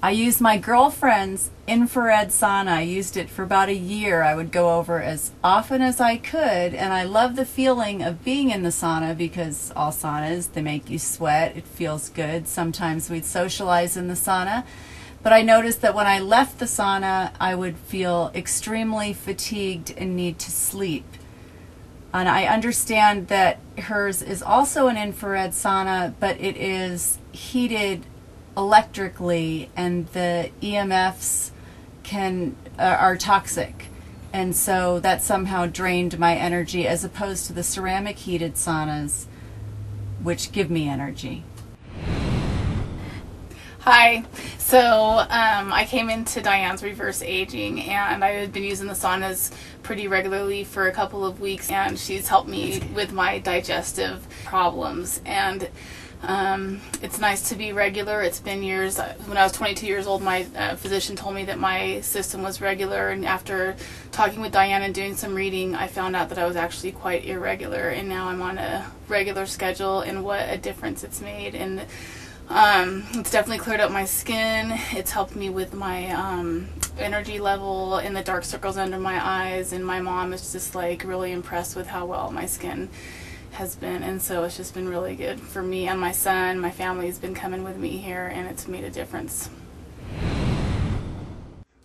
I used my girlfriend's infrared sauna. I used it for about a year. I would go over as often as I could, and I love the feeling of being in the sauna because all saunas, they make you sweat. It feels good. Sometimes we'd socialize in the sauna. But I noticed that when I left the sauna, I would feel extremely fatigued and need to sleep. And I understand that hers is also an infrared sauna, but it is heated electrically, and the EMFs are toxic, and so that somehow drained my energy, as opposed to the ceramic heated saunas, which give me energy. Hi. So I came into Diane's reverse aging, and I had been using the saunas pretty regularly for a couple of weeks, and she's helped me with my digestive problems. And it's nice to be regular. It's been years. When I was 22 years old, my physician told me that my system was regular, and after talking with Diane and doing some reading, I found out that I was actually quite irregular, and now I'm on a regular schedule, and what a difference it's made. And it's definitely cleared up my skin. It's helped me with my energy level and the dark circles under my eyes, and my mom is just like really impressed with how well my skin has been, and so it's just been really good for me and my son. My family's been coming with me here, and it's made a difference.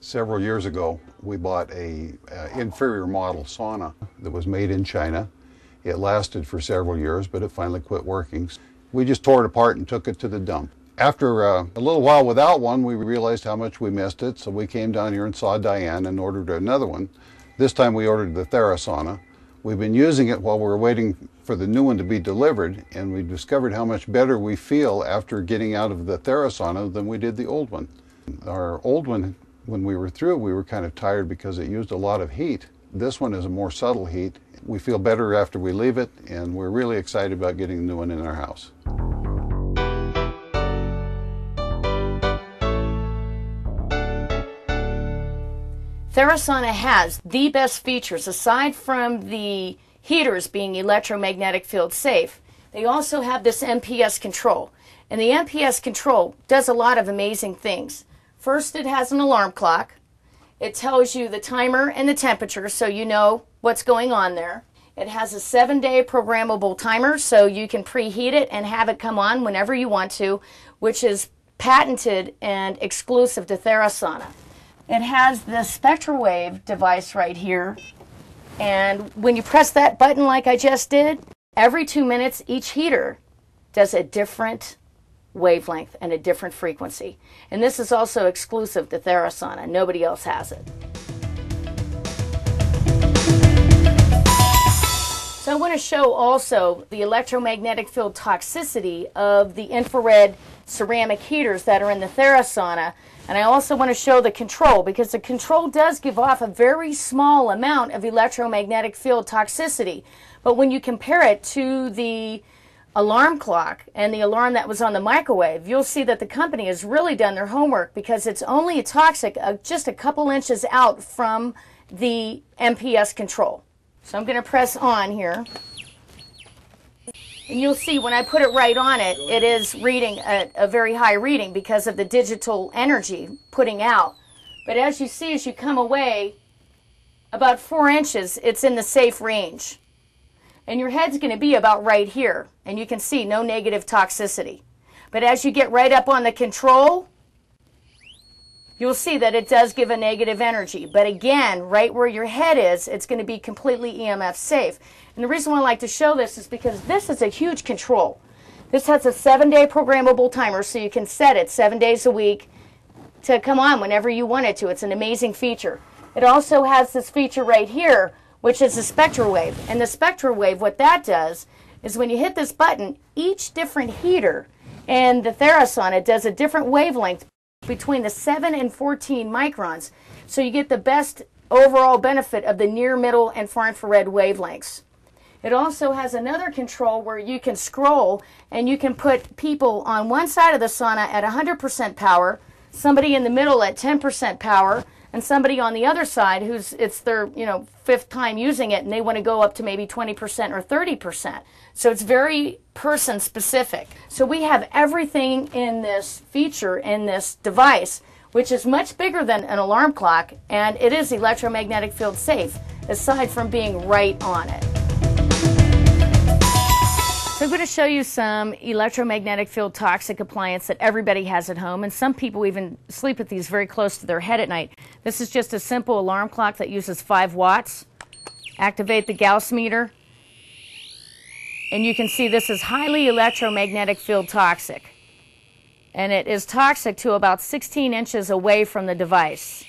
Several years ago, we bought a inferior model sauna that was made in China. It lasted for several years, but it finally quit working. We just tore it apart and took it to the dump. After a little while without one, we realized how much we missed it, so we came down here and saw Diane and ordered another one. This time we ordered the TheraSauna. We've been using it while we were waiting for the new one to be delivered, and we discovered how much better we feel after getting out of the TheraSauna than we did the old one. Our old one, when we were through, we were kind of tired because it used a lot of heat. This one is a more subtle heat. We feel better after we leave it, and we're really excited about getting the new one in our house. TheraSauna has the best features. Aside from the heaters being electromagnetic field safe, they also have this MPS control. And the MPS control does a lot of amazing things. First, it has an alarm clock. It tells you the timer and the temperature, so you know what's going on there. It has a 7-day programmable timer, so you can preheat it and have it come on whenever you want to, which is patented and exclusive to TheraSauna. It has the SpectraWave device right here, and when you press that button like I just did, every 2 minutes each heater does a different wavelength and a different frequency. And this is also exclusive to TheraSauna. Nobody else has it. So I want to show also the electromagnetic field toxicity of the infrared ceramic heaters that are in the TheraSauna. And I also want to show the control, because the control does give off a very small amount of electromagnetic field toxicity. But when you compare it to the alarm clock and the alarm that was on the microwave, you'll see that the company has really done their homework, because it's only toxic just a couple inches out from the MPS control. So I'm going to press on here. And you'll see when I put it right on it, it is reading a very high reading because of the digital energy putting out. But as you see, as you come away about 4 inches, it's in the safe range. And your head's going to be about right here. And you can see no negative toxicity. But as you get right up on the control, you'll see that it does give a negative energy. But again, right where your head is, it's going to be completely EMF safe. And the reason why I like to show this is because this is a huge control. This has a 7-day programmable timer, so you can set it 7 days a week to come on whenever you want it to. It's an amazing feature. It also has this feature right here, which is the SpectraWave. And the SpectraWave, what that does is when you hit this button, each different heater and the TheraSauna does a different wavelength between the 7 and 14 microns. So you get the best overall benefit of the near, middle, and far infrared wavelengths. It also has another control where you can scroll and you can put people on one side of the sauna at 100% power, somebody in the middle at 10% power, and somebody on the other side it's their, fifth time using it, and they want to go up to maybe 20% or 30%. So it's very person specific. So we have everything in this feature, in this device, which is much bigger than an alarm clock, and it is electromagnetic field safe, aside from being right on it. So I'm going to show you some electromagnetic field toxic appliance that everybody has at home, and some people even sleep with these very close to their head at night. This is just a simple alarm clock that uses 5 watts. Activate the Gauss meter, and you can see this is highly electromagnetic field toxic. And it is toxic to about 16 inches away from the device.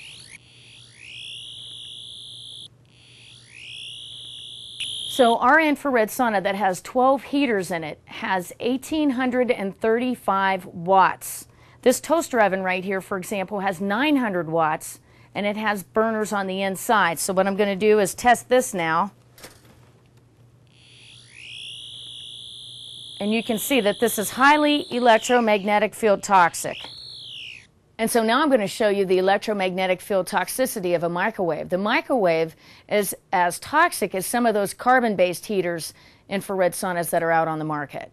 So our infrared sauna that has 12 heaters in it has 1,835 watts. This toaster oven right here, for example, has 900 watts, and it has burners on the inside. So what I'm going to do is test this now. And you can see that this is highly electromagnetic field toxic. And so now I'm going to show you the electromagnetic field toxicity of a microwave. The microwave is as toxic as some of those carbon-based heaters, infrared saunas that are out on the market.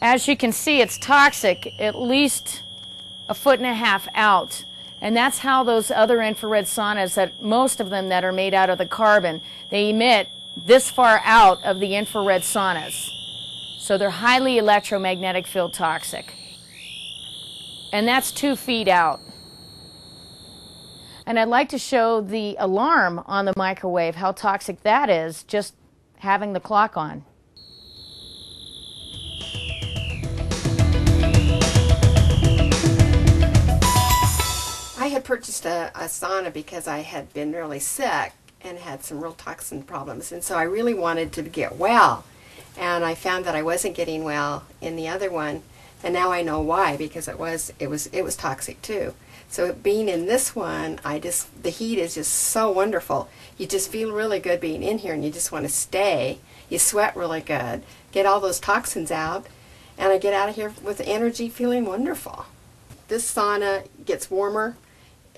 As you can see, it's toxic at least 1.5 feet out. And that's how those other infrared saunas, that most of them that are made out of the carbon, they emit this far out of the infrared saunas. So they're highly electromagnetic field toxic. And that's 2 feet out. And I'd like to show the alarm on the microwave, how toxic that is, just having the clock on. I had purchased a sauna because I had been really sick and had some real toxin problems, and so I really wanted to get well. And I found that I wasn't getting well in the other one, and now I know why, because it was toxic too. So being in this one, the heat is just so wonderful. You just feel really good being in here, and you just want to stay. You sweat really good, get all those toxins out, and I get out of here with energy, feeling wonderful. This sauna gets warmer,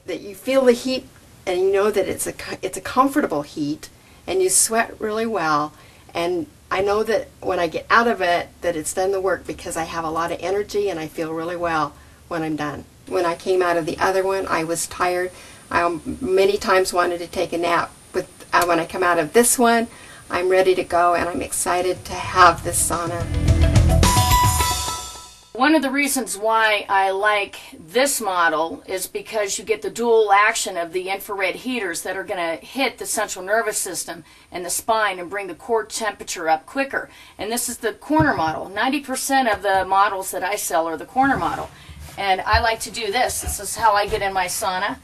that you feel the heat, and you know that it's a comfortable heat, and you sweat really well. And I know that when I get out of it, that it's done the work, because I have a lot of energy and I feel really well when I'm done. When I came out of the other one, I was tired. I many times wanted to take a nap. But when I come out of this one, I'm ready to go, and I'm excited to have this sauna. One of the reasons why I like this model is because you get the dual action of the infrared heaters that are going to hit the central nervous system and the spine and bring the core temperature up quicker. And this is the corner model. 90% of the models that I sell are the corner model. And I like to do this. This is how I get in my sauna.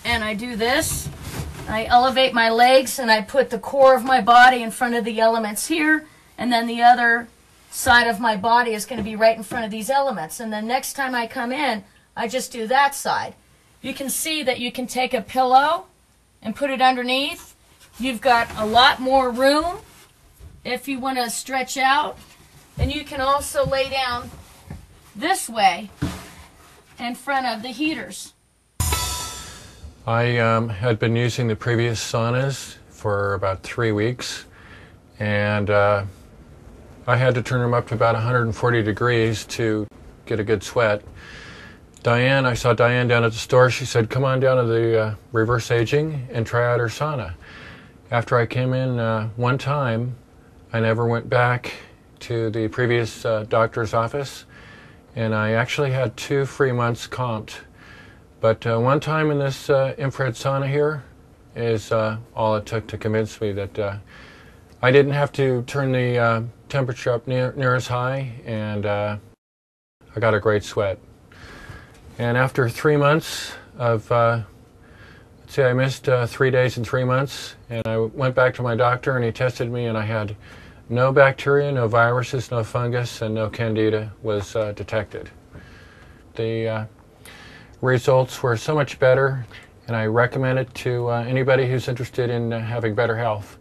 And I do this. I elevate my legs and I put the core of my body in front of the elements here, and then the other side of my body is going to be right in front of these elements. And then next time I come in, I just do that side. You can see that you can take a pillow and put it underneath. You've got a lot more room if you want to stretch out. And you can also lay down this way in front of the heaters. I had been using the previous saunas for about 3 weeks, and I had to turn them up to about 140 degrees to get a good sweat. I saw Diane down at the store. She said, come on down to the reverse aging and try out her sauna. After I came in one time, I never went back to the previous doctor's office, and I actually had 2 free months comped. But one time in this infrared sauna here is all it took to convince me that I didn't have to turn the temperature up near as high, and I got a great sweat. And after 3 months of, let's see, I missed 3 days in 3 months, and I went back to my doctor and he tested me, and I had no bacteria, no viruses, no fungus, and no candida was detected. The results were so much better, and I recommend it to anybody who's interested in having better health.